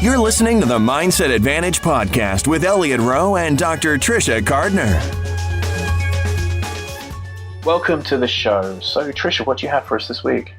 You're listening to the Mindset Advantage podcast with Elliot Rowe and Dr. Tricia Gardner. Welcome to the show. So, Tricia, what do you have for us this week?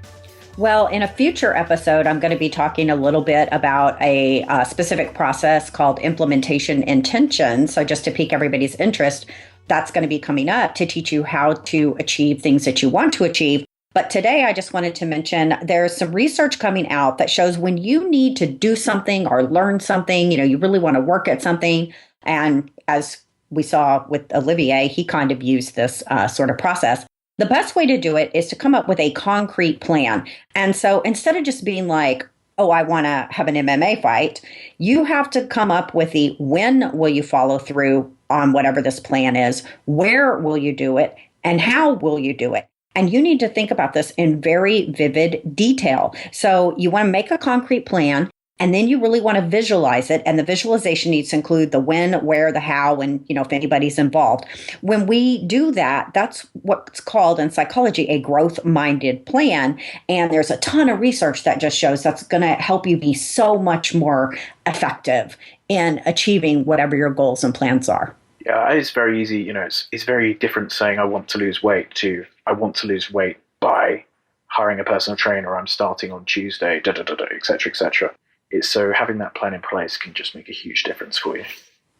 Well, in a future episode, I'm going to be talking a little bit about a specific process called implementation intention. So just to pique everybody's interest, that's going to be coming up to teach you how to achieve things that you want to achieve. But today, I just wanted to mention there's some research coming out that shows when you need to do something or learn something, you really want to work at something. And as we saw with Olivier, he kind of used this sort of process. The best way to do it is to come up with a concrete plan. And so instead of just being like, oh, I want to have an MMA fight, you have to come up with the when will you follow through on whatever this plan is, where will you do it, and how will you do it? And you need to think about this in very vivid detail. So you want to make a concrete plan, and then you really want to visualize it. And the visualization needs to include the when, where, the how, and, if anybody's involved. When we do that, that's what's called in psychology a growth-minded plan. And there's a ton of research that just shows that's going to help you be so much more effective in achieving whatever your goals and plans are. Yeah, it's very easy. It's very different saying I want to lose weight to I want to lose weight by hiring a personal trainer. I'm starting on Tuesday, et cetera, et cetera. It's so having that plan in place can just make a huge difference for you.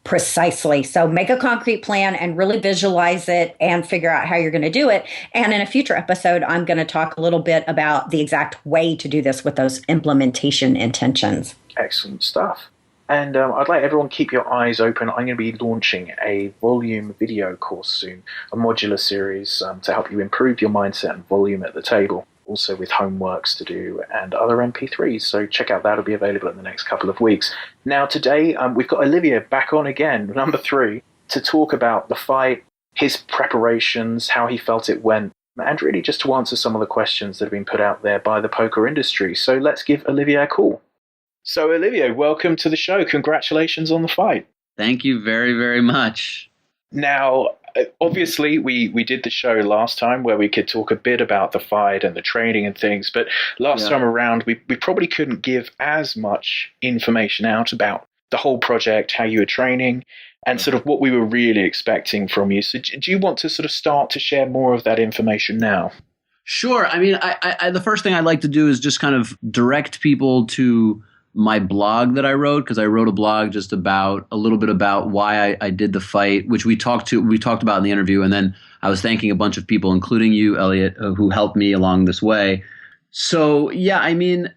Precisely. So make a concrete plan and really visualize it and figure out how you're going to do it. And in a future episode, I'm going to talk a little bit about the exact way to do this with those implementation intentions. Excellent stuff. And I'd like everyone to keep your eyes open. I'm going to be launching a volume video course soon, a modular series to help you improve your mindset and volume at the table, also with homeworks to do and other MP3s. So check out that. It'll be available in the next couple of weeks. Now, today, we've got Olivier back on again, number 3, to talk about the fight, his preparations, how he felt it went, and really just to answer some of the questions that have been put out there by the poker industry. So let's give Olivier a call. So, Olivier, welcome to the show. Congratulations on the fight. Thank you very, very much. Now, obviously, we did the show last time where we could talk a bit about the fight and the training and things. But last time around, we probably couldn't give as much information out about the whole project, how you were training, and sort of what we were really expecting from you. So do you want to sort of start to share more of that information now? Sure. I mean, I the first thing I'd like to do is just kind of direct people to my blog that I wrote, because I wrote a blog just about a little bit about why I did the fight, which we talked about in the interview. And then I was thanking a bunch of people, including you, Elliot, who helped me along this way. So, yeah, I mean,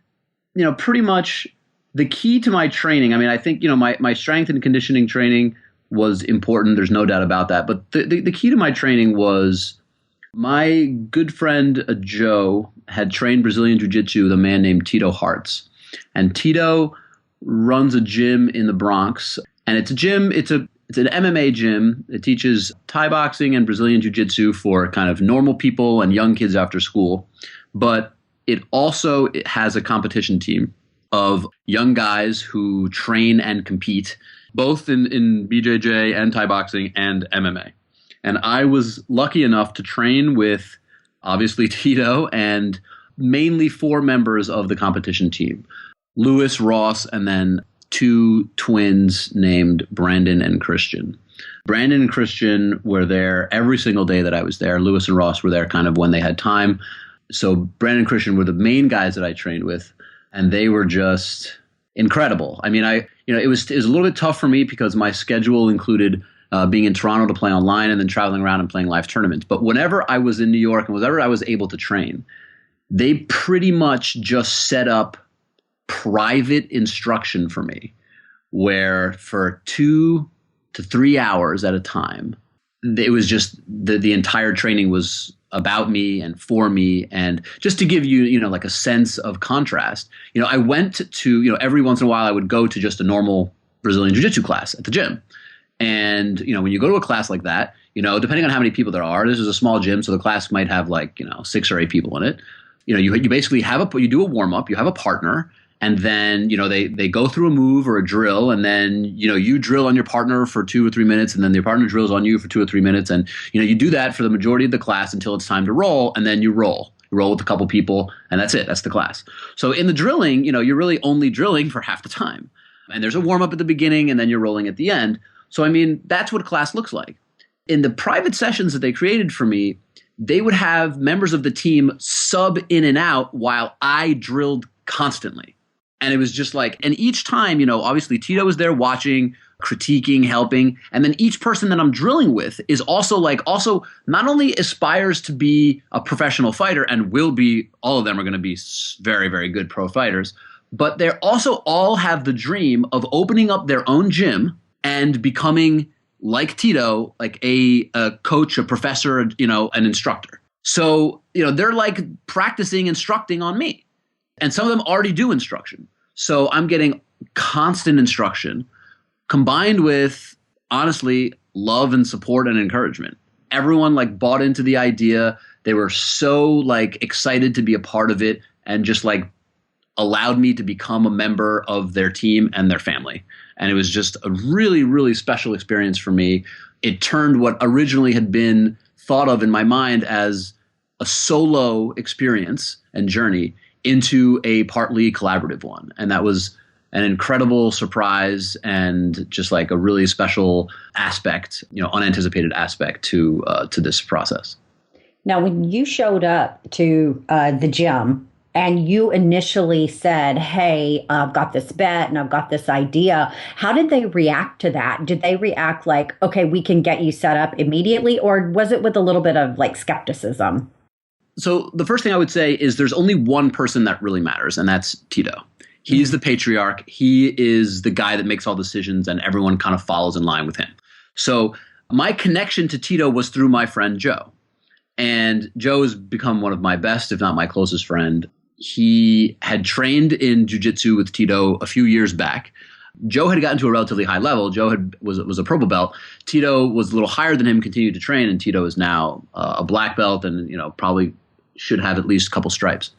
pretty much the key to my training, I mean, I think, my strength and conditioning training was important. There's no doubt about that. But the key to my training was my good friend, Joe, had trained Brazilian Jiu-Jitsu with a man named Tito Hartz. And Tito runs a gym in the Bronx, and it's a gym. It's an MMA gym. It teaches Thai boxing and Brazilian Jiu-Jitsu for kind of normal people and young kids after school. But it has a competition team of young guys who train and compete, both in BJJ and Thai boxing and MMA. And I was lucky enough to train with, obviously, Tito and mainly 4 members of the competition team, Lewis, Ross, and then 2 twins named Brandon and Christian. Brandon and Christian were there every single day that I was there. Lewis and Ross were there kind of when they had time. So Brandon and Christian were the main guys that I trained with, and they were just incredible. I mean, it was a little bit tough for me because my schedule included being in Toronto to play online and then traveling around and playing live tournaments. But whenever I was in New York and whenever I was able to train, they pretty much just set up private instruction for me, where for 2 to 3 hours at a time, it was just the entire training was about me and for me. And just to give you, like a sense of contrast, I went to, every once in a while I would go to just a normal Brazilian Jiu-Jitsu class at the gym. And, when you go to a class like that, depending on how many people there are, this is a small gym, so the class might have 6 or 8 people in it. You basically you do a warm up, you have a partner, and then, they go through a move or a drill, and then, you drill on your partner for 2 or 3 minutes, and then your partner drills on you for 2 or 3 minutes. And, you do that for the majority of the class until it's time to roll, and then you roll. You roll with a couple people, and that's it. That's the class. So in the drilling, you're really only drilling for half the time. And there's a warm up at the beginning and then you're rolling at the end. So, I mean, that's what class looks like. In the private sessions that they created for me, they would have members of the team sub in and out while I drilled constantly. And it was just like, and each time, obviously Tito was there watching, critiquing, helping. And then each person that I'm drilling with is also not only aspires to be a professional fighter and will be, all of them are going to be very, very good pro fighters, but they're also all have the dream of opening up their own gym and becoming, like Tito, like a coach, a professor, an instructor. So, they're like practicing instructing on me. And some of them already do instruction. So I'm getting constant instruction combined with, honestly, love and support and encouragement. Everyone like bought into the idea. They were so like excited to be a part of it and just like allowed me to become a member of their team and their family. And it was just a really, really special experience for me. It turned what originally had been thought of in my mind as a solo experience and journey into a partly collaborative one. And that was an incredible surprise and just like a really special aspect, unanticipated aspect to this process. Now, when you showed up to the gym, and you initially said, hey, I've got this bet and I've got this idea, how did they react to that? Did they react like, okay, we can get you set up immediately? Or was it with a little bit of like skepticism? So the first thing I would say is there's only one person that really matters, and that's Tito. He's the patriarch. He is the guy that makes all decisions, and everyone kind of follows in line with him. So my connection to Tito was through my friend Joe. And Joe has become one of my best, if not my closest friend. He had trained in jiu-jitsu with Tito a few years back. Joe had gotten to a relatively high level. Joe was a purple belt. Tito was a little higher than him, continued to train, and Tito is now a black belt and probably should have at least a couple stripes.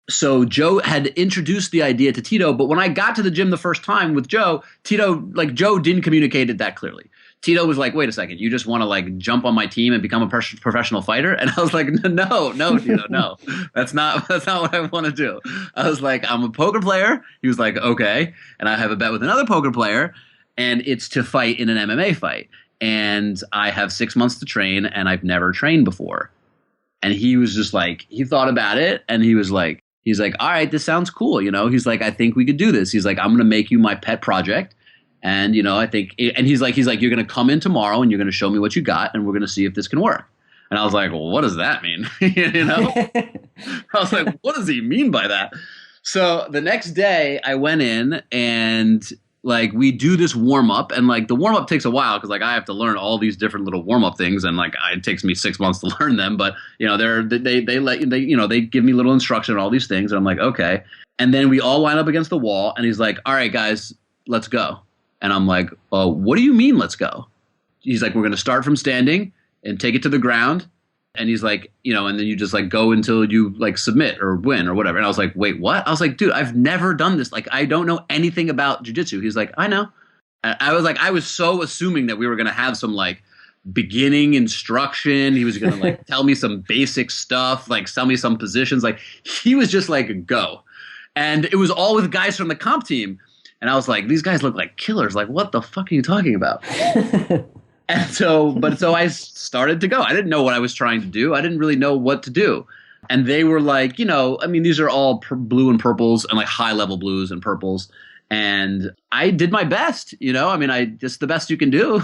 So Joe had introduced the idea to Tito, but when I got to the gym the first time with Joe, Joe didn't communicate it that clearly. Tito was like, wait a second, you just want to like jump on my team and become a professional fighter? And I was like, no, Tito, no, that's not what I want to do. I was like, I'm a poker player. He was like, okay. And I have a bet with another poker player and it's to fight in an MMA fight. And I have 6 months to train and I've never trained before. And he was just like, he thought about it and he's like, all right, this sounds cool. He's like, I think we could do this. He's like, I'm going to make you my pet project. And, I think, and he's like, you're going to come in tomorrow and you're going to show me what you got and we're going to see if this can work. And I was like, well, what does that mean? I was like, what does he mean by that? So the next day I went in and like we do this warm up and like the warm up takes a while because like I have to learn all these different little warm up things and like it takes me 6 months to learn them. But, they give me little instruction on all these things. And I'm like, okay. And then we all line up against the wall and he's like, all right, guys, let's go. And I'm like, what do you mean, let's go? He's like, we're going to start from standing and take it to the ground. And he's like, and then you just like go until you like submit or win or whatever. And I was like, wait, what? I was like, dude, I've never done this. Like, I don't know anything about jiu-jitsu. He's like, I know. And I was like, I was so assuming that we were going to have some like beginning instruction. He was going to like tell me some basic stuff, like tell me some positions. Like he was just like, go. And it was all with guys from the comp team. And I was like, these guys look like killers. Like, what the fuck are you talking about? And so I started to go. I didn't know what I was trying to do. I didn't really know what to do. And they were like, these are all blue and purples and like high level blues and purples. And I did my best, I just the best you can do,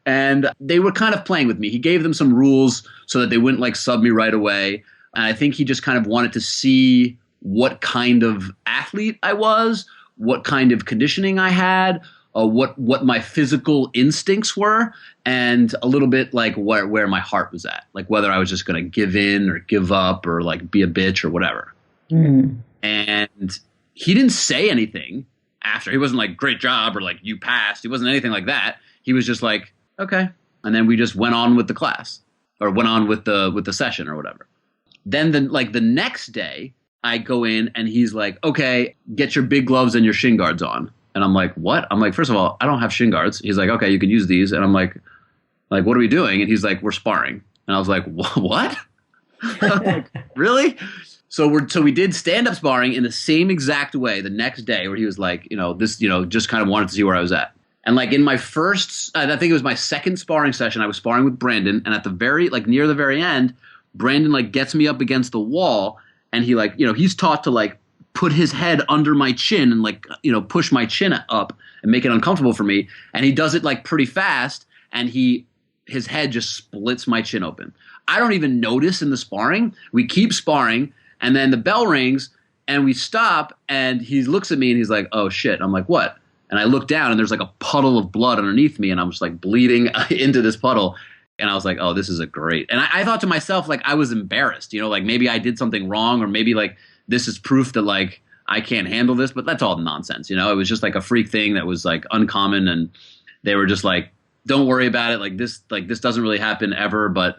and they were kind of playing with me. He gave them some rules so that they wouldn't like sub me right away. And I think he just kind of wanted to see what kind of athlete I was, what kind of conditioning I had, what my physical instincts were, and a little bit like where my heart was at, like whether I was just going to give in or give up or like be a bitch or whatever. Mm. And he didn't say anything after. He wasn't like, great job or like you passed. He wasn't anything like that. He was just like, okay. And then we just went on with the class or went on with the session or whatever. Then the next day, I go in and he's like, okay, get your big gloves and your shin guards on. And I'm like, what? I'm like, first of all, I don't have shin guards. He's like, okay, you can use these. And I'm like, what are we doing? And he's like, we're sparring. And I was like, what? I'm like, really? So we did stand-up sparring in the same exact way the next day, where he was like, just kind of wanted to see where I was at. And like in my first, I think it was my second sparring session, I was sparring with Brandon, and at the near the very end, Brandon like gets me up against the wall, and he like, he's taught to like put his head under my chin and like, push my chin up and make it uncomfortable for me. And he does it like pretty fast, and his head just splits my chin open. I don't even notice in the sparring. We keep sparring, and then the bell rings, and we stop, and he looks at me, and he's like, oh, shit. I'm like, what? And I look down, and there's like a puddle of blood underneath me, and I'm just like bleeding into this puddle. And I was like, oh, this is great. And I thought to myself, like, I was embarrassed, like maybe I did something wrong, or maybe like this is proof that like I can't handle this. But that's all nonsense. It was just like a freak thing that was like uncommon, and they were just like, don't worry about it. Like this doesn't really happen ever, but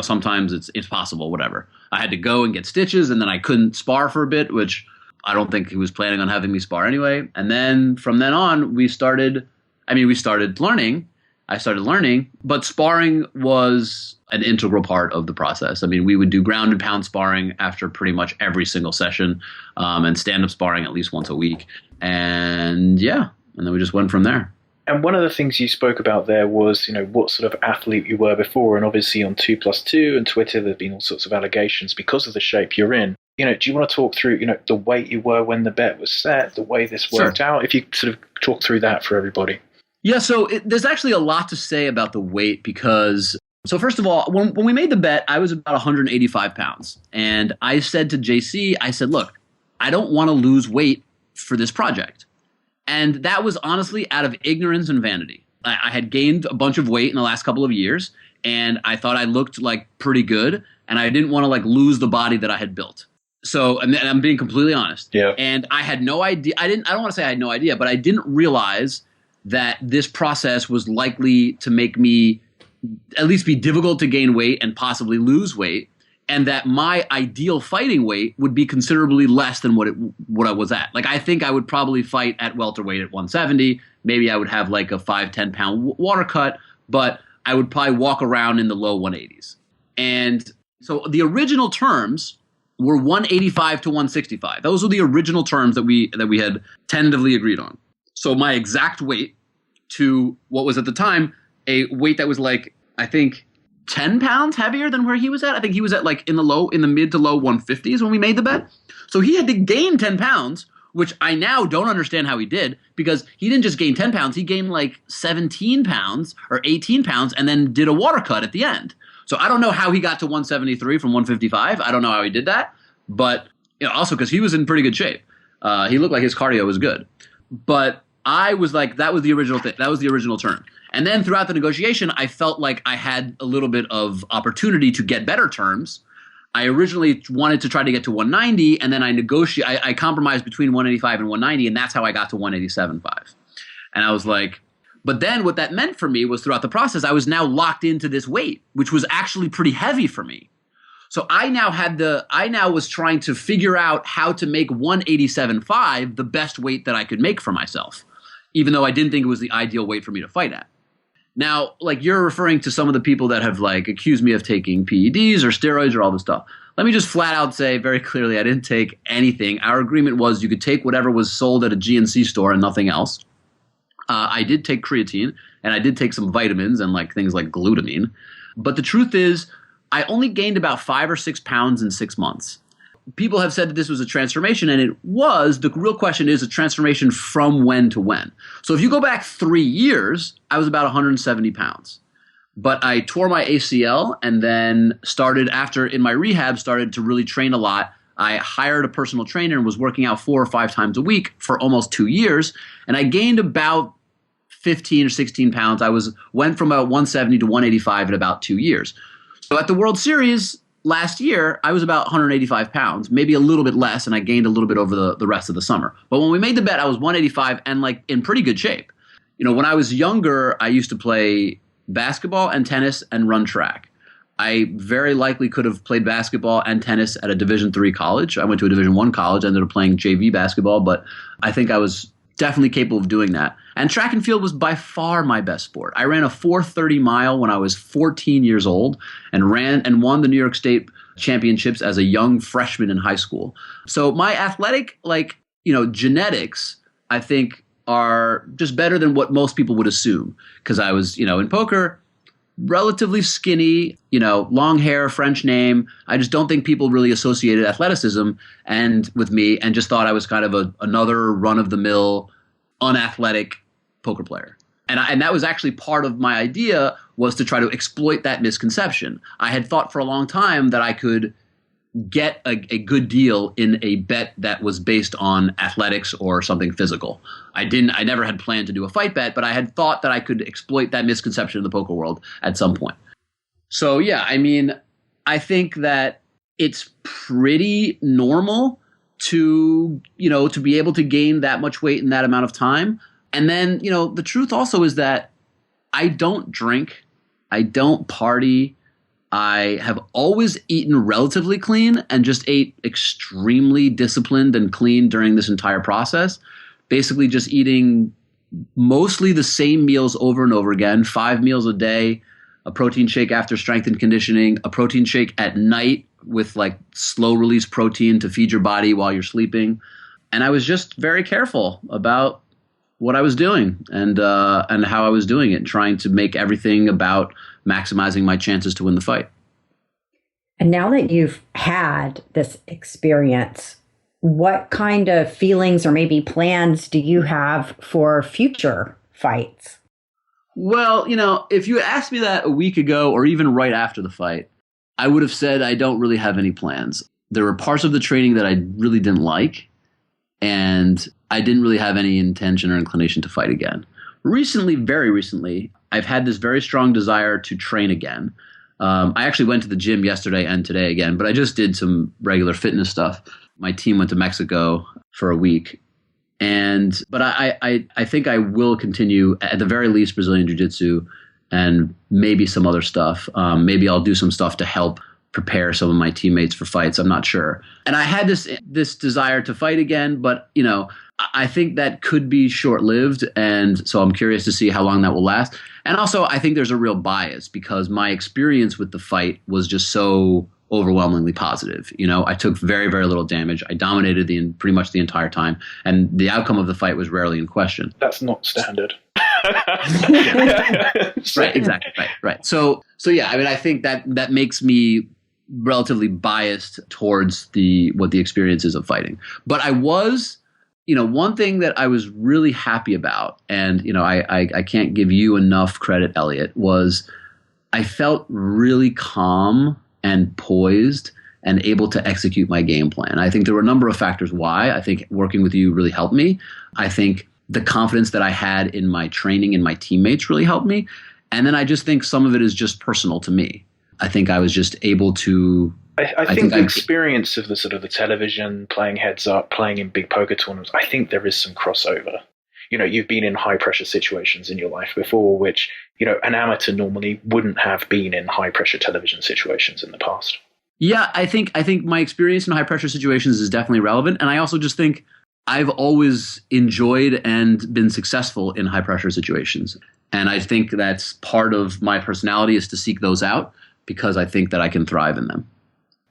sometimes it's possible, whatever. I had to go and get stitches, and then I couldn't spar for a bit, which I don't think he was planning on having me spar anyway. And then from then on, we started learning. I started learning, but sparring was an integral part of the process. I mean, we would do ground and pound sparring after pretty much every single session, and stand-up sparring at least once a week. And then we just went from there. And one of the things you spoke about there was, what sort of athlete you were before. And obviously on 2+2 and Twitter, there have been all sorts of allegations because of the shape you're in. Do you want to talk through, the weight you were when the bet was set, the way this worked out? If you sort of talk through that for everybody. Yeah, so there's actually a lot to say about the weight because, so first of all, when we made the bet, I was about 185 pounds. And I said to JC, I said, look, I don't want to lose weight for this project. And that was honestly out of ignorance and vanity. I had gained a bunch of weight in the last couple of years, and I thought I looked like pretty good, and I didn't want to like lose the body that I had built. So, and I'm being completely honest. Yeah. And I had no idea. I don't want to say I had no idea, but I didn't realize that this process was likely to make me at least be difficult to gain weight and possibly lose weight, and that my ideal fighting weight would be considerably less than what I was at. Like, I think I would probably fight at welterweight at 170. Maybe I would have like a 5-10 pound water cut, but I would probably walk around in the low 180s. And so the original terms were 185 to 165. Those were the original terms that we had tentatively agreed on. So my exact weight to what was at the time a weight that was like, I think 10 pounds heavier than where he was at. I think he was at like in the mid to low 150s when we made the bet. So he had to gain 10 pounds, which I now don't understand how he did, because he didn't just gain 10 pounds. He gained like 17 pounds or 18 pounds and then did a water cut at the end. So I don't know how he got to 173 from 155. I don't know how he did that. But also because he was in pretty good shape. He looked like his cardio was good. But I was like, that was the original thing. That was the original term. And then throughout the negotiation, I felt like I had a little bit of opportunity to get better terms. I originally wanted to try to get to 190, and then I compromised between 185 and 190, and that's how I got to 187.5. And I was like, but then what that meant for me was throughout the process, I was now locked into this weight, which was actually pretty heavy for me. So I now was trying to figure out how to make 187.5 the best weight that I could make for myself, even though I didn't think it was the ideal weight for me to fight at. Now, like, you're referring to some of the people that have like accused me of taking PEDs or steroids or all this stuff. Let me just flat out say very clearly, I didn't take anything. Our agreement was you could take whatever was sold at a GNC store and nothing else. I did take creatine, and I did take some vitamins and like things like glutamine. But the truth is, I only gained about 5 or 6 pounds in 6 months. People have said that this was a transformation, and it was. The real question is a transformation from when to when. So if you go back 3 years, I was about 170 pounds. But I tore my ACL and then in my rehab, started to really train a lot. I hired a personal trainer and was working out 4 or 5 times a week for almost 2 years. And I gained about 15 or 16 pounds. Went from about 170 to 185 in about 2 years. So at the World Series last year, I was about 185 pounds, maybe a little bit less, and I gained a little bit over the rest of the summer. But when we made the bet, I was 185 and like in pretty good shape. When I was younger, I used to play basketball and tennis and run track. I very likely could have played basketball and tennis at a Division III college. I went to a Division I college, ended up playing JV basketball, but I think I was definitely capable of doing that. And track and field was by far my best sport. I ran a 4:30 mile when I was 14 years old and won the New York State championships as a young freshman in high school. So my athletic, genetics, I think are just better than what most people would assume. Because I was, in poker, relatively skinny, long hair, French name. I just don't think people really associated athleticism with me and just thought I was kind of another run-of-the-mill, unathletic poker player. And that was actually part of my idea, was to try to exploit that misconception. I had thought for a long time that I could get a good deal in a bet that was based on athletics or something physical. I never had planned to do a fight bet, but I had thought that I could exploit that misconception in the poker world at some point. So yeah, I think that it's pretty normal to be able to gain that much weight in that amount of time. And then, the truth also is that I don't drink, I don't party. I have always eaten relatively clean and just ate extremely disciplined and clean during this entire process. Basically just eating mostly the same meals over and over again, 5 meals a day, a protein shake after strength and conditioning, a protein shake at night with slow release protein to feed your body while you're sleeping. And I was just very careful about what I was doing and how I was doing it, trying to make everything about maximizing my chances to win the fight. And now that you've had this experience, what kind of feelings or maybe plans do you have for future fights? Well, if you asked me that a week ago or even right after the fight, I would have said I don't really have any plans. There were parts of the training that I really didn't like, and I didn't really have any intention or inclination to fight again. Recently, very recently, I've had this very strong desire to train again. I actually went to the gym yesterday and today again, but I just did some regular fitness stuff. My team went to Mexico for a week. But I think I will continue, at the very least, Brazilian Jiu-Jitsu and maybe some other stuff. Maybe I'll do some stuff to help prepare some of my teammates for fights. I'm not sure. And I had this desire to fight again, but I think that could be short-lived, and so I'm curious to see how long that will last. And also, I think there's a real bias because my experience with the fight was just so overwhelmingly positive. I took very, very little damage. I dominated pretty much the entire time, and the outcome of the fight was rarely in question. That's not standard. Right, exactly. Right. So yeah, I think that makes me relatively biased towards what the experience is of fighting. But I was, one thing that I was really happy about, and I can't give you enough credit, Elliot, was I felt really calm and poised and able to execute my game plan. I think there were a number of factors why. I think working with you really helped me. I think the confidence that I had in my training and my teammates really helped me. And then I just think some of it is just personal to me. I think I was just able to... I think the experience of the sort of the television, playing heads up, playing in big poker tournaments, I think there is some crossover. You've been in high pressure situations in your life before, which, an amateur normally wouldn't have been in high pressure television situations in the past. Yeah, I think my experience in high pressure situations is definitely relevant. And I also just think I've always enjoyed and been successful in high pressure situations. And I think that's part of my personality, is to seek those out because I think that I can thrive in them.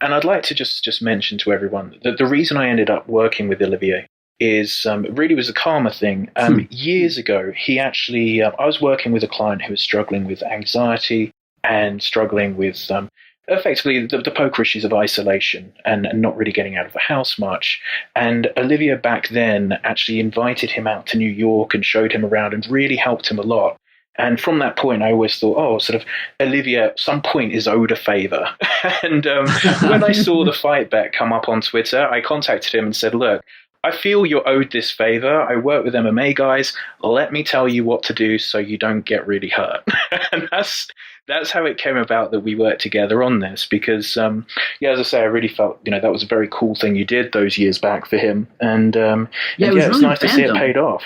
And I'd like to just mention to everyone that the reason I ended up working with Olivier is really was a karma thing. Years ago, he actually, I was working with a client who was struggling with anxiety and struggling with effectively the poker issues of isolation and not really getting out of the house much. And Olivier back then actually invited him out to New York and showed him around and really helped him a lot. And from that point, I always thought, Olivier at some point is owed a favor. And when I saw the fight bet come up on Twitter, I contacted him and said, look, I feel you're owed this favor. I work with MMA guys. Let me tell you what to do so you don't get really hurt. And that's how it came about that we worked together on this. Because, as I say, I really felt, that was a very cool thing you did those years back for him. And it was really nice to see it paid off.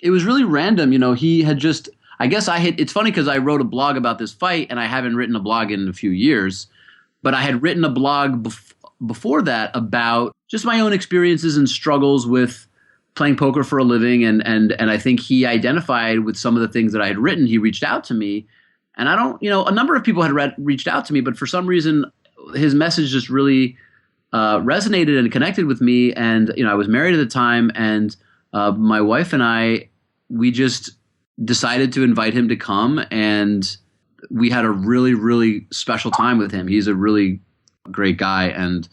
It was really random. He had just... I guess it's funny because I wrote a blog about this fight and I haven't written a blog in a few years, but I had written a blog before that about just my own experiences and struggles with playing poker for a living. And I think he identified with some of the things that I had written. He reached out to me, and a number of people had reached out to me, but for some reason, his message just really resonated and connected with me. And, I was married at the time, and my wife and I, we just decided to invite him to come, and we had a really, really special time with him. He's a really great guy, and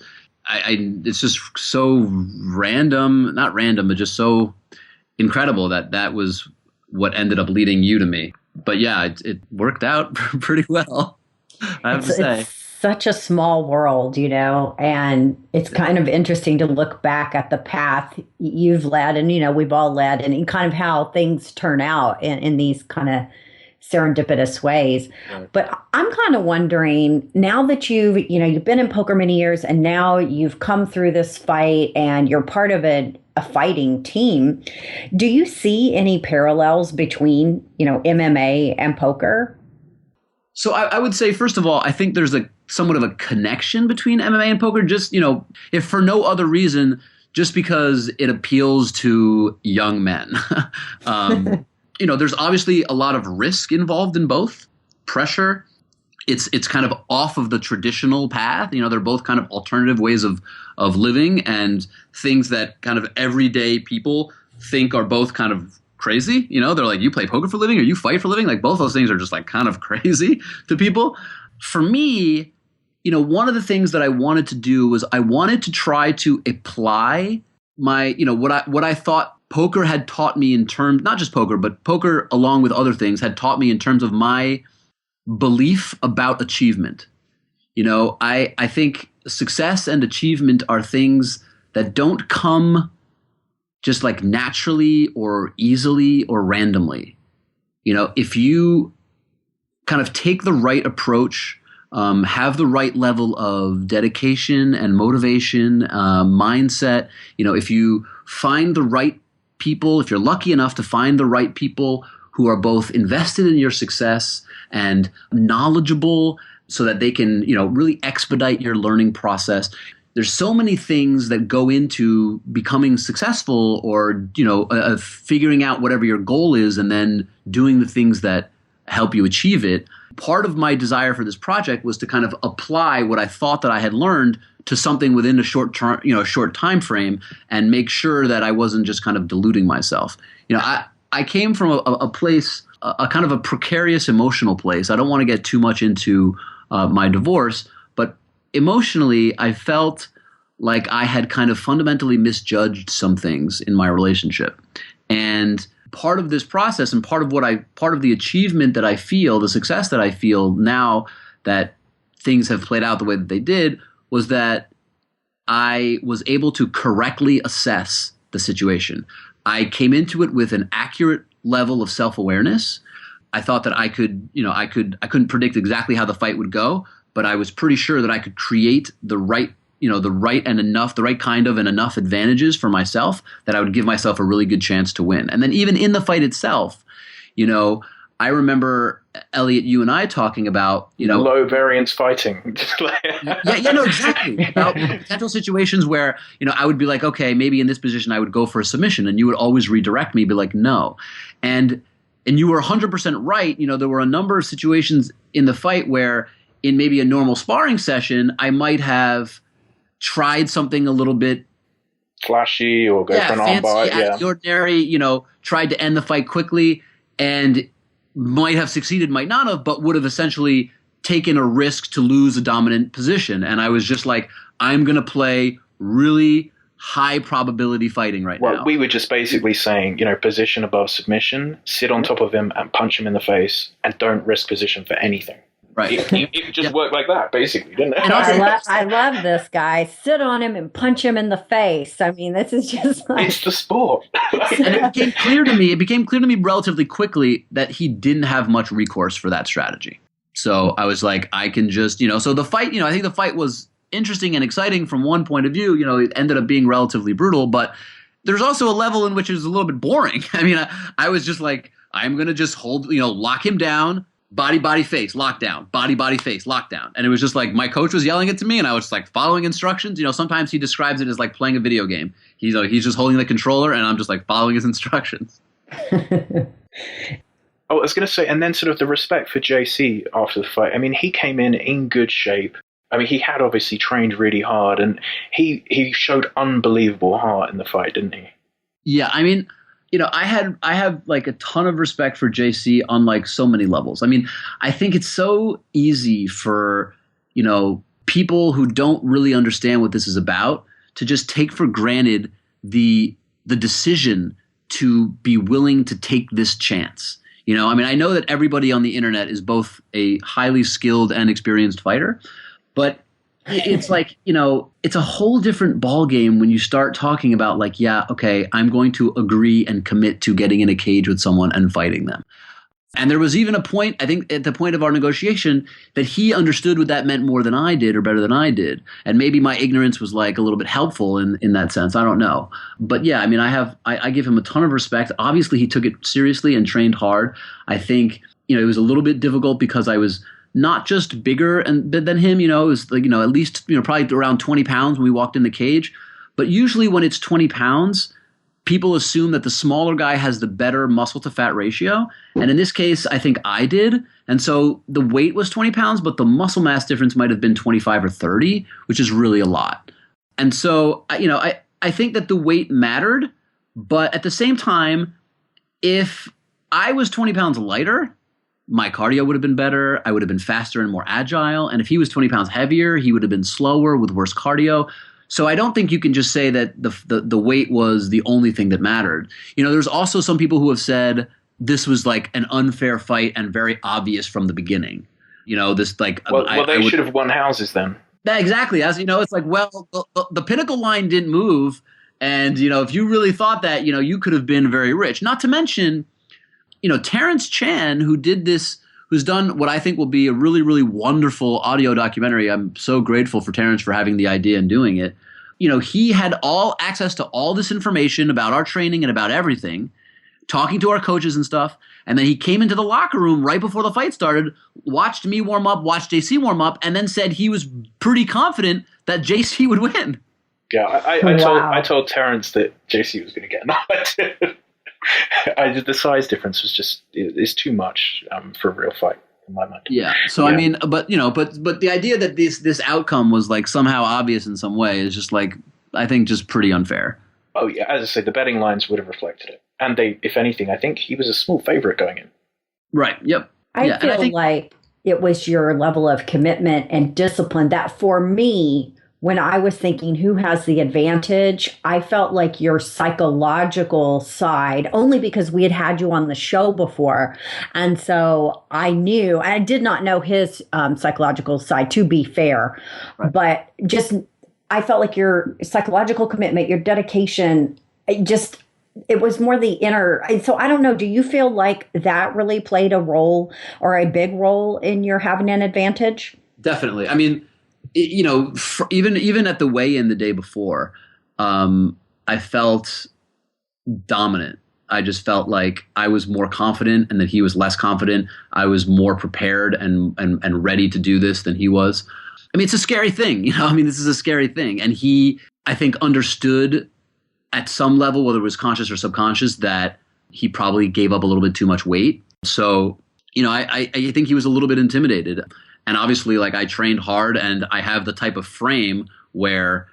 it's just so not random, but just so incredible that was what ended up leading you to me. But yeah, it worked out pretty well, I have to say. It's such a small world, and it's kind of interesting to look back at the path you've led, and, we've all led, and kind of how things turn out in these kind of serendipitous ways. Right. But I'm kind of wondering, now that you've been in poker many years, and now you've come through this fight and you're part of a fighting team, do you see any parallels between, MMA and poker? So I would say, first of all, I think there's somewhat of a connection between MMA and poker, just, if for no other reason, just because it appeals to young men. There's obviously a lot of risk involved in both. Pressure. It's kind of off of the traditional path. They're both kind of alternative ways of living, and things that kind of everyday people think are both kind of crazy. They're like, you play poker for a living or you fight for a living? Like, both those things are just like kind of crazy to people. For me, one of the things that I wanted to do was I wanted to try to apply my, what I thought poker had taught me in terms, not just poker, but poker along with other things had taught me in terms of my belief about achievement. I think success and achievement are things that don't come just like naturally or easily or randomly. If you kind of take the right approach, have the right level of dedication and motivation, mindset, if you find the right people, if you're lucky enough to find the right people who are both invested in your success and knowledgeable so that they can, really expedite your learning process. There's so many things that go into becoming successful, or, figuring out whatever your goal is and then doing the things that help you achieve it. Part of my desire for this project was to kind of apply what I thought that I had learned to something within a short time frame, and make sure that I wasn't just kind of deluding myself. I came from a place, a kind of a precarious emotional place. I don't want to get too much into my divorce, but emotionally, I felt like I had kind of fundamentally misjudged some things in my relationship. And part of this process, and part of the achievement that I feel, the success that I feel now that things have played out the way that they did, was that I was able to correctly assess the situation. I came into it with an accurate level of self-awareness. I thought that I couldn't predict exactly how the fight would go, but I was pretty sure that I could create the right kind of and enough advantages for myself that I would give myself a really good chance to win. And then even in the fight itself, I remember, Elliot, you and I talking about, low variance fighting. Exactly. About potential situations where, I would be like, okay, maybe in this position I would go for a submission, and you would always redirect me, be like, no. And you were 100% right. There were a number of situations in the fight where, in maybe a normal sparring session, I might have tried something a little bit flashy or go for an armbar. Out of the ordinary, tried to end the fight quickly, and might have succeeded, might not have, but would have essentially taken a risk to lose a dominant position. And I was just like, I'm going to play really high probability fighting right now. Well, we were just basically saying, position above submission, sit on top of him and punch him in the face, and don't risk position for anything. Right. It just worked like that, basically, didn't it? And I love this guy. Sit on him and punch him in the face. I mean, this is just like... It's the sport. And it became clear to me relatively quickly that he didn't have much recourse for that strategy. So I was like, I can just, so the fight, I think the fight was interesting and exciting from one point of view. It ended up being relatively brutal, but there's also a level in which it was a little bit boring. I mean, I was just like, I'm going to just hold, lock him down. Body, face, lockdown. Body, face, lockdown. And it was just like my coach was yelling it to me, and I was like following instructions. Sometimes he describes it as like playing a video game. He's just holding the controller, and I'm just like following his instructions. I was going to say, and then sort of the respect for JC after the fight. I mean, he came in good shape. I mean, he had obviously trained really hard, and he showed unbelievable heart in the fight, didn't he? Yeah, I mean, I have like a ton of respect for JC on like so many levels. I mean, I think it's so easy for, people who don't really understand what this is about to just take for granted the decision to be willing to take this chance. I mean, I know that everybody on the internet is both a highly skilled and experienced fighter, but it's like, it's a whole different ballgame when you start talking about like, yeah, okay, I'm going to agree and commit to getting in a cage with someone and fighting them. And there was even a point, I think at the point of our negotiation, that he understood what that meant more than I did or better than I did. And maybe my ignorance was like a little bit helpful in that sense. I don't know. But yeah, I mean, I give him a ton of respect. Obviously, he took it seriously and trained hard. I think, it was a little bit difficult because I was not just bigger than him, it was like, at least, probably around 20 pounds when we walked in the cage. But usually when it's 20 pounds, people assume that the smaller guy has the better muscle to fat ratio. And in this case, I think I did. And so the weight was 20 pounds, but the muscle mass difference might have been 25 or 30, which is really a lot. And so, I think that the weight mattered. But at the same time, if I was 20 pounds lighter, my cardio would have been better. I would have been faster and more agile. And if he was 20 pounds heavier, he would have been slower with worse cardio. So I don't think you can just say that the weight was the only thing that mattered. There's also some people who have said this was like an unfair fight and very obvious from the beginning. This like they should have won houses then. Yeah, exactly. As it's like, well, the pinnacle line didn't move, and if you really thought that, you could have been very rich. Not to mention, Terrence Chan, who did this, who's done what I think will be a really, really wonderful audio documentary. I'm so grateful for Terrence for having the idea and doing it. He had all access to all this information about our training and about everything, talking to our coaches and stuff. And then he came into the locker room right before the fight started, watched me warm up, watched JC warm up, and then said he was pretty confident that JC would win. Yeah, I told Terrence that JC was going to get knocked. The size difference was is too much for a real fight in my mind. Yeah. So yeah. I mean, but the idea that this outcome was like somehow obvious in some way is just like, I think, just pretty unfair. Oh yeah, as I say, the betting lines would have reflected it, and they, if anything, I think he was a small favorite going in. Right. Yep. I feel like it was your level of commitment and discipline that, for me, when I was thinking who has the advantage, I felt like your psychological side, only because we had you on the show before. And so I did not know his psychological side, to be fair, right. But I felt like your psychological commitment, your dedication, it was more the inner. So I don't know, do you feel like that really played a role or a big role in your having an advantage? Definitely. I mean, even at the weigh-in the day before, I felt dominant. I just felt like I was more confident and that he was less confident. I was more prepared and ready to do this than he was. I mean, it's a scary thing, this is a scary thing. And he, I think, understood at some level, whether it was conscious or subconscious, that he probably gave up a little bit too much weight. So, I think he was a little bit intimidated. And obviously, like, I trained hard, and I have the type of frame where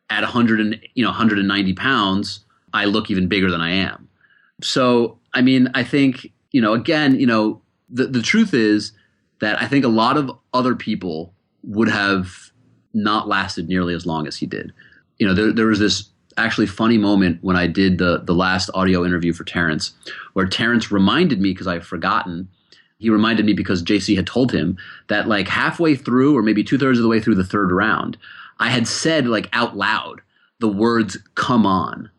at 190 pounds, I look even bigger than I am. So, I mean, I think, again, the truth is that I think a lot of other people would have not lasted nearly as long as he did. There was this actually funny moment when I did the last audio interview for Terrence, where Terrence reminded me, because I had forgotten. He reminded me because JC had told him that like halfway through, or maybe 2/3 of the way through the third round, I had said like out loud the words "come on."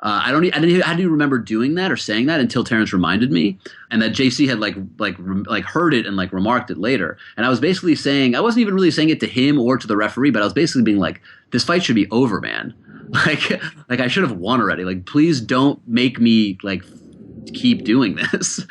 I didn't even remember doing that or saying that until Terrence reminded me, and that JC had like heard it and like remarked it later. And I was basically saying, I wasn't even really saying it to him or to the referee, but I was basically being like, "This fight should be over, man. Like I should have won already. Like, please don't make me like keep doing this."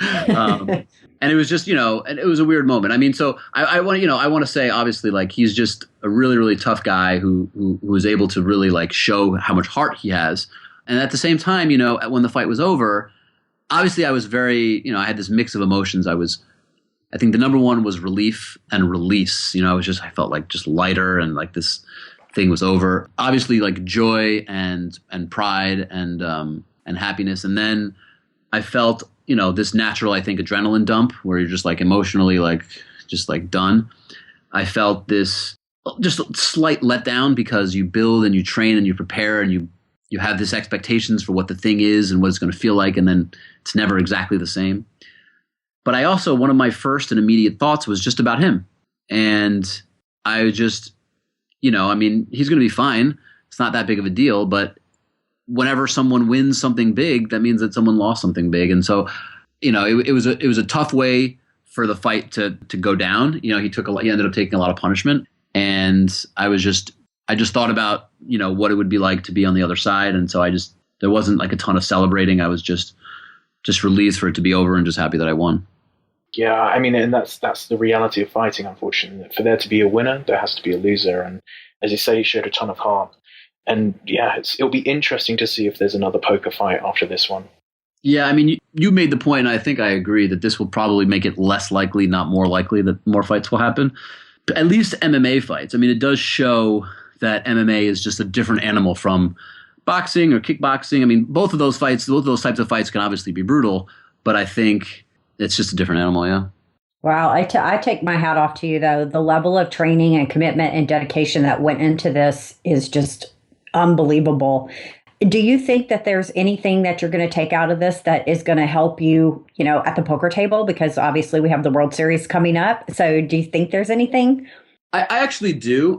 And it was just, and it was a weird moment. I mean, so I want to say, obviously, like, he's just a really, really tough guy who was able to really like show how much heart he has. And at the same time, when the fight was over, obviously I was very, I had this mix of emotions. I was I think the number one was relief and release. I felt like just lighter and like this thing was over. Obviously, like joy and pride and happiness. And then I felt, this natural, I think, adrenaline dump where you're just like emotionally like just like done. I felt this just slight letdown because you build and you train and you prepare and you have this expectations for what the thing is and what it's going to feel like, and then it's never exactly the same. But I also, one of my first and immediate thoughts was just about him. And I just, he's going to be fine. It's not that big of a deal. But whenever someone wins something big, that means that someone lost something big. And so, it was a tough way for the fight to go down. He ended up taking a lot of punishment. And I just thought about, what it would be like to be on the other side. And so there wasn't like a ton of celebrating. I was just relieved for it to be over and just happy that I won. Yeah, I mean, and that's the reality of fighting, unfortunately. For there to be a winner, there has to be a loser. And as you say, he showed a ton of heart. And yeah, it'll be interesting to see if there's another poker fight after this one. Yeah, I mean, you made the point, and I think I agree, that this will probably make it less likely, not more likely, that more fights will happen. At least MMA fights. I mean, it does show that MMA is just a different animal from boxing or kickboxing. I mean, both of those types of fights can obviously be brutal, but I think it's just a different animal, yeah. Wow, I take my hat off to you, though. The level of training and commitment and dedication that went into this is just unbelievable. Do you think that there's anything that you're going to take out of this that is going to help you, at the poker table? Because obviously we have the World Series coming up. So do you think there's anything? I actually do.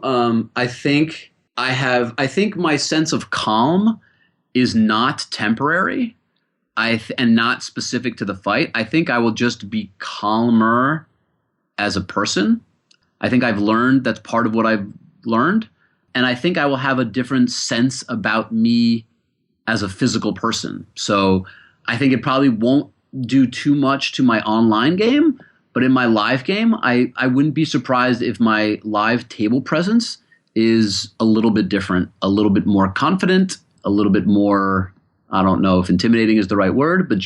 I think my sense of calm is not temporary. And not specific to the fight. I think I will just be calmer as a person. I think I've learned that's part of what I've learned. And I think I will have a different sense about me as a physical person. So I think it probably won't do too much to my online game, but in my live game, I wouldn't be surprised if my live table presence is a little bit different, a little bit more confident, a little bit more, I don't know if intimidating is the right word, but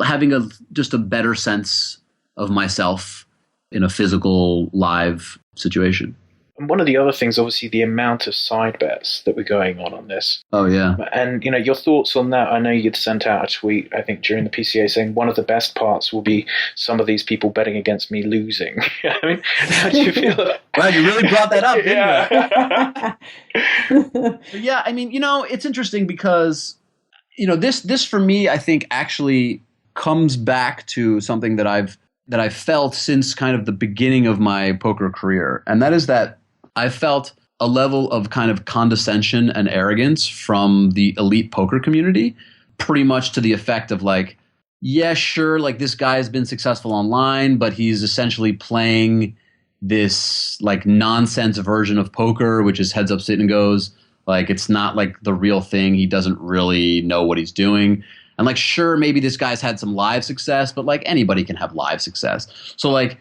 having a better sense of myself in a physical live situation. And one of the other things, obviously, the amount of side bets that were going on this. Oh, yeah. And, your thoughts on that. I know you'd sent out a tweet, I think, during the PCA saying one of the best parts will be some of these people betting against me losing. I mean, how do you feel? Wow, you really brought that up, didn't you? Yeah, I mean, it's interesting because, this for me, I think actually comes back to something that I've felt since kind of the beginning of my poker career. And that is that I felt a level of kind of condescension and arrogance from the elite poker community, pretty much to the effect of like, yeah, sure, like this guy has been successful online, but he's essentially playing this like nonsense version of poker, which is heads up, sit and goes. Like it's not like the real thing. He doesn't really know what he's doing. And like, sure, maybe this guy's had some live success, but like anybody can have live success. So like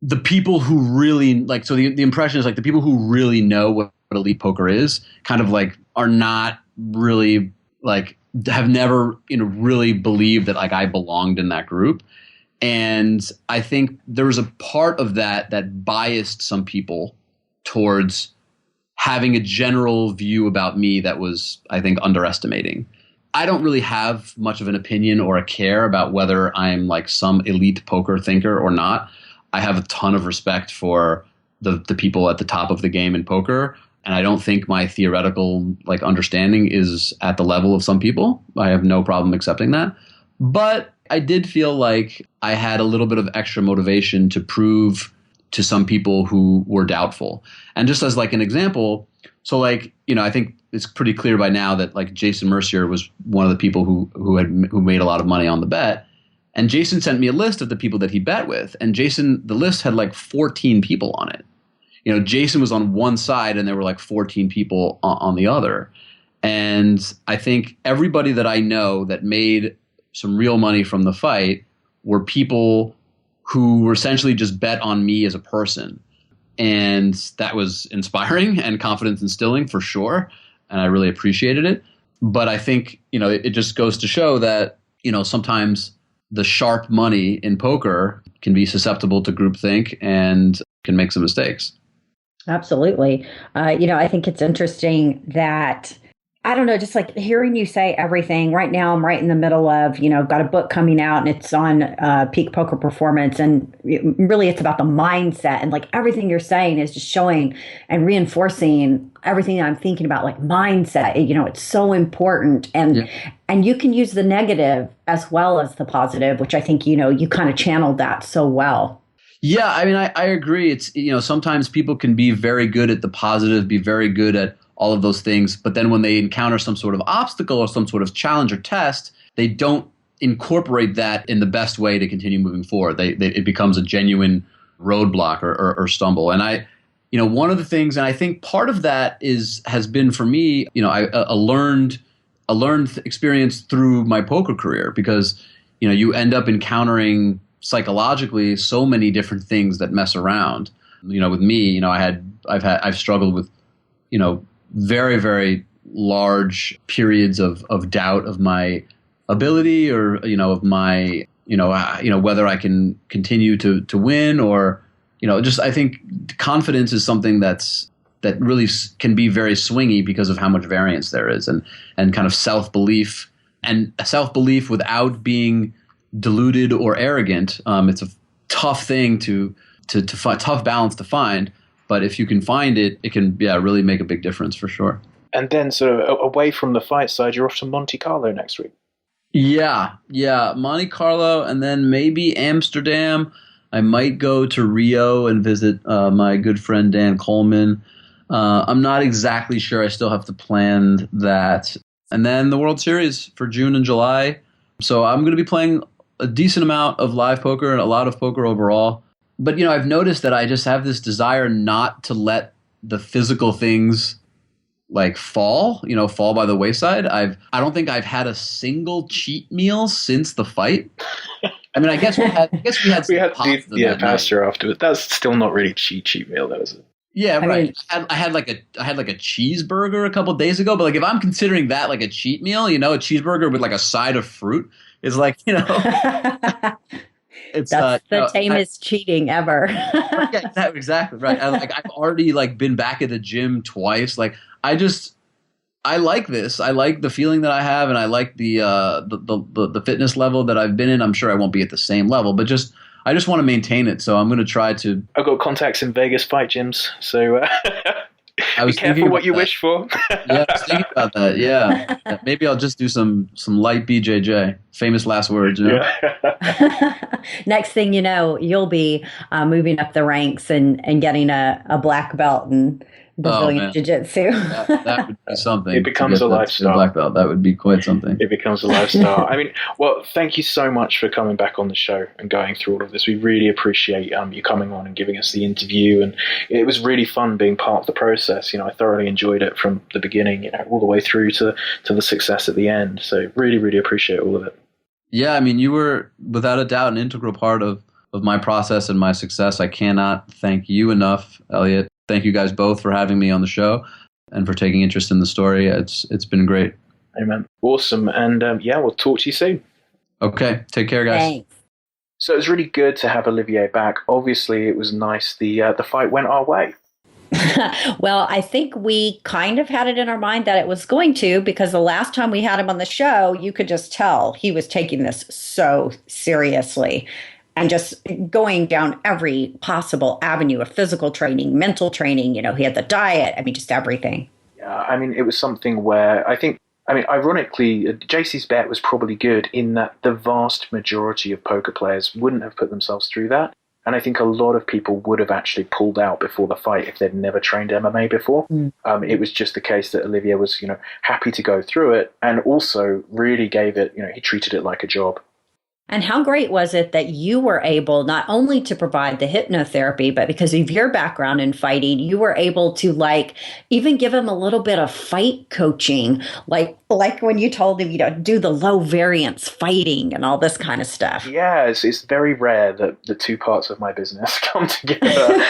the people who really like, so the impression is like the people who really know what elite poker is kind of like are not really like, have never, really believed that like I belonged in that group. And I think there was a part of that biased some people towards having a general view about me that was, I think, underestimating. I don't really have much of an opinion or a care about whether I'm like some elite poker thinker or not. I have a ton of respect for the people at the top of the game in poker. And I don't think my theoretical like understanding is at the level of some people. I have no problem accepting that. But I did feel like I had a little bit of extra motivation to prove to some people who were doubtful. And just as like an example, so like, I think it's pretty clear by now that like Jason Mercier was one of the people who made a lot of money on the bet. And Jason sent me a list of the people that he bet with. And the list had like 14 people on it. Jason was on one side and there were like 14 people on the other. And I think everybody that I know that made some real money from the fight were people who were essentially just bet on me as a person. And that was inspiring and confidence instilling for sure. And I really appreciated it. But I think, it just goes to show that, sometimes the sharp money in poker can be susceptible to groupthink and can make some mistakes. Absolutely. I think it's interesting that, I don't know, just like hearing you say everything right now, I'm right in the middle of, got a book coming out and it's on peak poker performance. And really it's about the mindset, and like everything you're saying is just showing and reinforcing everything I'm thinking about, like mindset. It's so important. And and you can use the negative as well as the positive, which I think, you kind of channeled that so well. Yeah, I mean, I agree. It's, sometimes people can be very good at the positive, be very good at all of those things. But then when they encounter some sort of obstacle or some sort of challenge or test, they don't incorporate that in the best way to continue moving forward. It becomes a genuine roadblock or stumble. And one of the things, and I think part of that has been for me, a learned experience through my poker career, because, you end up encountering psychologically so many different things that mess around. With me, I've struggled with, very, very large periods of doubt of my ability, or, of my, whether I can continue to win, or, just, I think confidence is something that really can be very swingy because of how much variance there is, and kind of self-belief without being deluded or arrogant. It's a tough thing to find, tough balance to find. But if you can find it, it can really make a big difference for sure. And then, sort of away from the fight side, you're off to Monte Carlo next week. Yeah, Monte Carlo, and then maybe Amsterdam. I might go to Rio and visit my good friend Dan Coleman. I'm not exactly sure. I still have to plan that. And then the World Series for June and July. So I'm going to be playing a decent amount of live poker and a lot of poker overall. But, I've noticed that I just have this desire not to let the physical things like fall by the wayside. I don't think I've had a single cheat meal since the fight. I mean, I guess we had pasta afterwards. That's still not really cheat meal, though, is it? Yeah, right. I had like a cheeseburger a couple of days ago, but like if I'm considering that like a cheat meal, a cheeseburger with like a side of fruit is like, it's that's the tamest cheating ever. Yeah, exactly right. I've already like been back at the gym twice. Like I like this. I like the feeling that I have, and I like the fitness level that I've been in. I'm sure I won't be at the same level, but I just want to maintain it. So I'm going to try to. I've got contacts in Vegas fight gyms, so be careful what you wish for. Yeah, I was thinking about that. Yeah, maybe I'll just do some light BJJ. Famous last words. Yeah. Next thing you know, you'll be moving up the ranks and getting a black belt in Brazilian Jiu-Jitsu. That would be something. It becomes a lifestyle. Black belt. That would be quite something. It becomes a lifestyle. I mean, well, thank you so much for coming back on the show and going through all of this. We really appreciate you coming on and giving us the interview. And it was really fun being part of the process. I thoroughly enjoyed it from the beginning, all the way through to the success at the end. So really, really appreciate all of it. Yeah, I mean, you were without a doubt an integral part of my process and my success. I cannot thank you enough, Elliot. Thank you guys both for having me on the show and for taking interest in the story. It's been great. Amen. Awesome. And we'll talk to you soon. Okay. Take care, guys. Thanks. So it was really good to have Olivier back. Obviously, it was nice. The fight went our way. Well, I think we kind of had it in our mind that it was going to, because the last time we had him on the show, you could just tell he was taking this so seriously and just going down every possible avenue of physical training, mental training. He had the diet. I mean, just everything. Yeah, I mean, it was something where ironically, JC's bet was probably good in that the vast majority of poker players wouldn't have put themselves through that. And I think a lot of people would have actually pulled out before the fight if they'd never trained MMA before. It was just the case that Olivier was, happy to go through it, and also really gave it, he treated it like a job. And how great was it that you were able not only to provide the hypnotherapy, but because of your background in fighting, you were able to even give him a little bit of fight coaching, like when you told him, do the low variance fighting and all this kind of stuff. Yeah, it's very rare that the two parts of my business come together.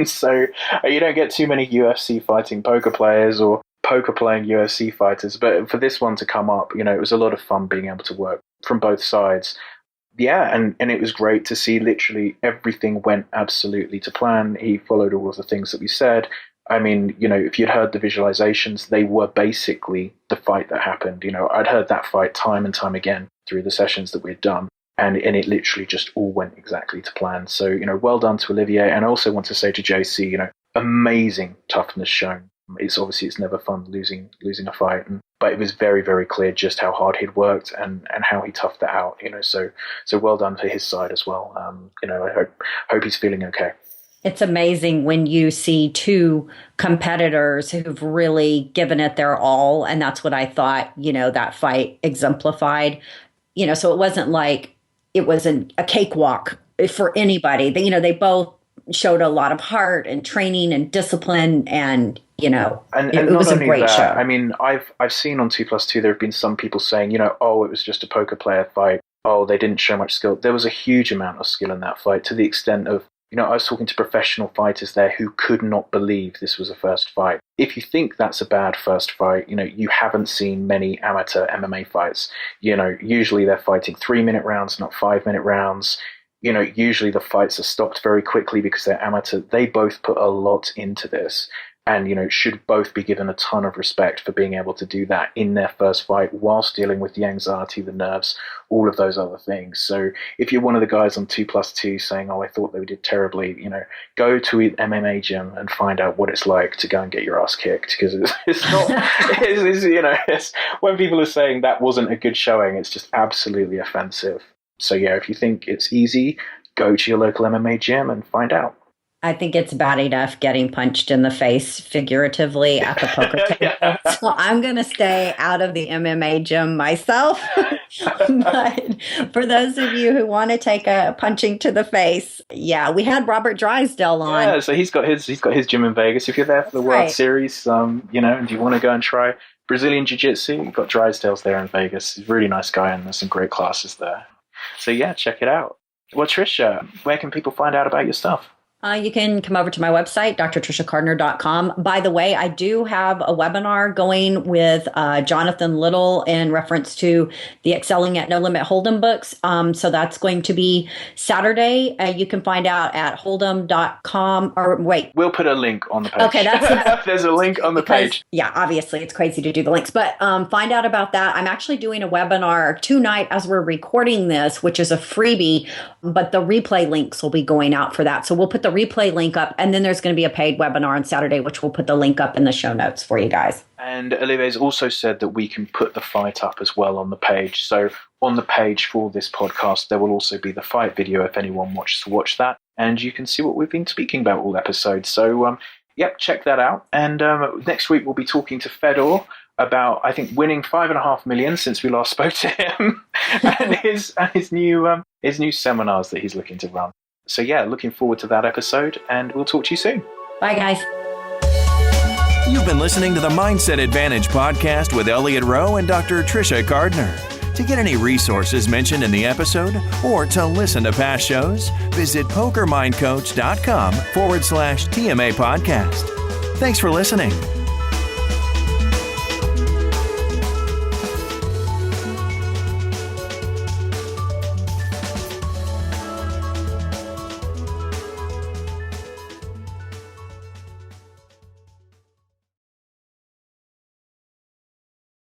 So you don't get too many UFC fighting poker players or poker playing UFC fighters. But for this one to come up, it was a lot of fun being able to work from both sides. Yeah, and it was great to see literally everything went absolutely to plan. He followed all of the things that we said. I mean, if you'd heard the visualizations, they were basically the fight that happened. I'd heard that fight time and time again through the sessions that we'd done. And it literally just all went exactly to plan. So, well done to Olivier. And I also want to say to JC, amazing toughness shown. It's never fun losing a fight. But it was very, very clear just how hard he'd worked and how he toughed that out, so well done for his side as well. I hope he's feeling okay. It's amazing when you see two competitors who've really given it their all. And that's what I thought, that fight exemplified. So it wasn't like it wasn't a cakewalk for anybody. They both showed a lot of heart and training and discipline, and it was a great show. I mean, I've seen on 2+2 there have been some people saying, oh, it was just a poker player fight. Oh, they didn't show much skill. There was a huge amount of skill in that fight, to the extent of, I was talking to professional fighters there who could not believe this was a first fight. If you think that's a bad first fight, you haven't seen many amateur MMA fights. Usually they're fighting 3-minute rounds, not 5-minute rounds. Usually the fights are stopped very quickly because they're amateur. They both put a lot into this, and, should both be given a ton of respect for being able to do that in their first fight whilst dealing with the anxiety, the nerves, all of those other things. So if you're one of the guys on 2+2 saying, oh, I thought they did terribly, go to an MMA gym and find out what it's like to go and get your ass kicked, because it's not, it's, when people are saying that wasn't a good showing, it's just absolutely offensive. So yeah, if you think it's easy, go to your local MMA gym and find out. I think it's bad enough getting punched in the face figuratively at the poker table. Yeah. So I'm going to stay out of the MMA gym myself. But for those of you who want to take a punching to the face, yeah, we had Robert Drysdale on. Yeah, so he's got his gym in Vegas. If you're there for the World Series, and you want to go and try Brazilian Jiu-Jitsu, you've got Drysdale's there in Vegas. He's a really nice guy, and there's some great classes there. So yeah, check it out. Well, Trisha, where can people find out about your stuff? You can come over to my website, drtrishacardner.com. By the way, I do have a webinar going with Jonathan Little in reference to the Excelling at No Limit Hold'em books. So that's going to be Saturday. You can find out at hold'em.com, or wait. We'll put a link on the page. Okay, there's a link on the page. Yeah, obviously it's crazy to do the links, but find out about that. I'm actually doing a webinar tonight as we're recording this, which is a freebie, but the replay links will be going out for that. So we'll put the replay link up, and then there's going to be a paid webinar on Saturday, which we'll put the link up in the show notes for you guys. And Olivier's also said that we can put the fight up as well on the page. So on the page for this podcast, there will also be the fight video if anyone wants to watch that, and you can see what we've been speaking about all episodes. So check that out. And next week we'll be talking to Fedor about, I think, winning $5.5 million since we last spoke to him, and his new seminars that he's looking to run. So yeah, looking forward to that episode, and we'll talk to you soon. Bye, guys. You've been listening to the Mindset Advantage podcast with Elliot Rowe and Dr. Trisha Gardner. To get any resources mentioned in the episode, or to listen to past shows, visit pokermindcoach.com/TMA podcast. Thanks for listening.